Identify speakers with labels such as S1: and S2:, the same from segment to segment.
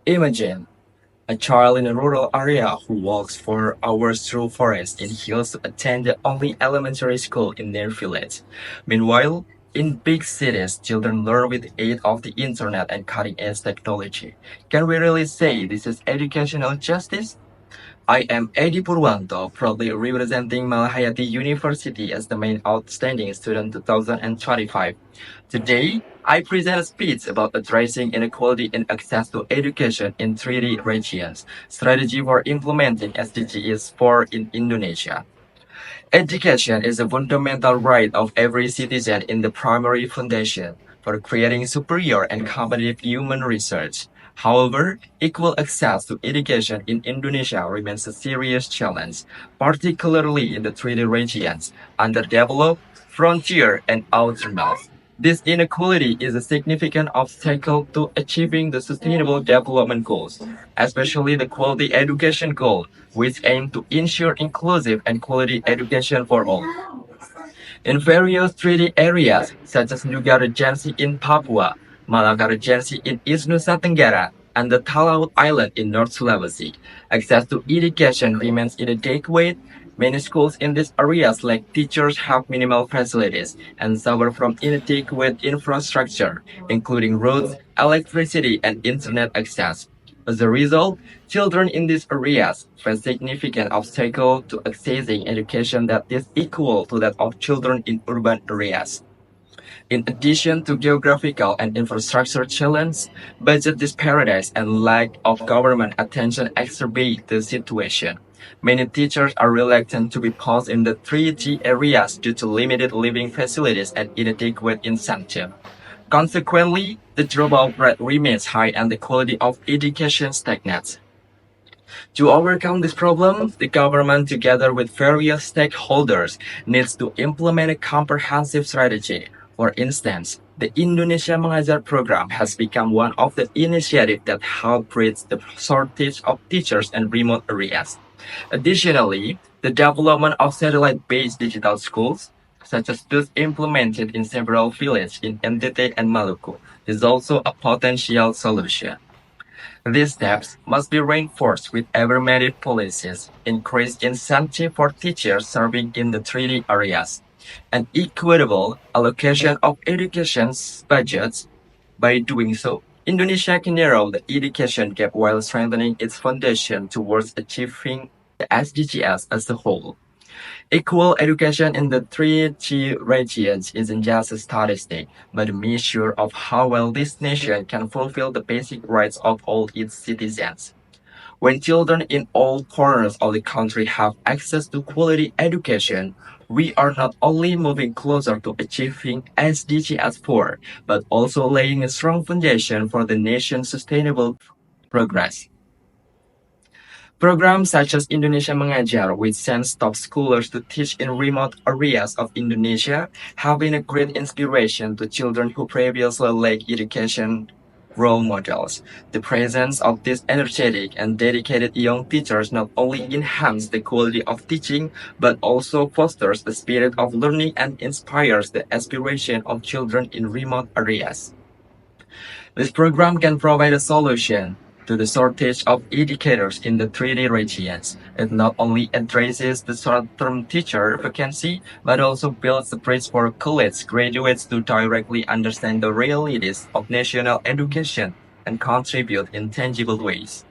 S1: Imagine a child in a rural area who walks for hours through forests and hills to attend the only elementary school in their village. Meanwhile, in big cities, children learn with the aid of the internet and cutting-edge technology. Can we really say this is educational justice? I am Edi Purwanto, proudly representing Malahayati University as the main outstanding student 2025. Today, I present a speech about addressing inequality in access to education in 3D regions, strategy for implementing SDGs 4 in Indonesia. Education is a fundamental right of every citizen in the primary foundation for creating superior and competitive human research. However, equal access to education in Indonesia remains a serious challenge, particularly in the 3D regions, underdeveloped, frontier, and outermost. This inequality is a significant obstacle to achieving the Sustainable Development Goals, especially the Quality Education Goal, which aim to ensure inclusive and quality education for all. In various treaty areas, such as Nuga Regency in Papua, Malacca Regency in East Nusa Tenggara, and the Talaut Island in North Sulawesi, access to education remains inadequate. Many schools in these areas lack teachers, have minimal facilities, and suffer from inadequate infrastructure, including roads, electricity, and internet access. As a result, children in these areas face significant obstacles to accessing education that is equal to that of children in urban areas. In addition to geographical and infrastructure challenges, budget disparities and lack of government attention exacerbate the situation. Many teachers are reluctant to be placed in the 3G areas due to limited living facilities and inadequate incentive. Consequently, the dropout rate remains high and the quality of education stagnates. To overcome this problem, the government, together with various stakeholders, needs to implement a comprehensive strategy. For instance, the Indonesia Mengajar program has become one of the initiatives that help bridge the shortage of teachers in remote areas. Additionally, the development of satellite-based digital schools, such as those implemented in several villages in NTT and Maluku, is also a potential solution. These steps must be reinforced with ever-made policies, increased incentive for teachers serving in the 3D areas, and equitable allocation of education budgets. By doing so, Indonesia can narrow the education gap while strengthening its foundation towards achieving the SDGs as a whole. Equal education in the three G regions isn't just a statistic, but a measure of how well this nation can fulfill the basic rights of all its citizens. When children in all corners of the country have access to quality education, we are not only moving closer to achieving SDGs 4, but also laying a strong foundation for the nation's sustainable progress. Programs such as Indonesia Mengajar, which sends top schoolers to teach in remote areas of Indonesia, have been a great inspiration to children who previously lacked education role models. The presence of these energetic and dedicated young teachers not only enhances the quality of teaching, but also fosters the spirit of learning and inspires the aspiration of children in remote areas. This program can provide a solution to the shortage of educators in the 3D regions. It not only addresses the short-term teacher vacancy, but also builds a bridge for college graduates to directly understand the realities of national education and contribute in tangible ways.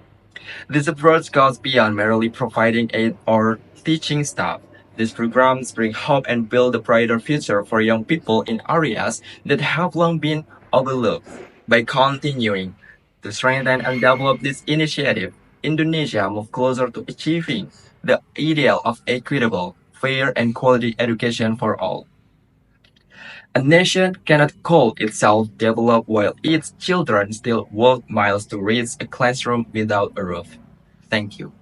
S1: This approach goes beyond merely providing aid or teaching staff. These programs bring hope and build a brighter future for young people in areas that have long been overlooked. By continuing to strengthen and develop this initiative, Indonesia moves closer to achieving the ideal of equitable, fair, and quality education for all. A nation cannot call itself developed while its children still walk miles to reach a classroom without a roof. Thank you.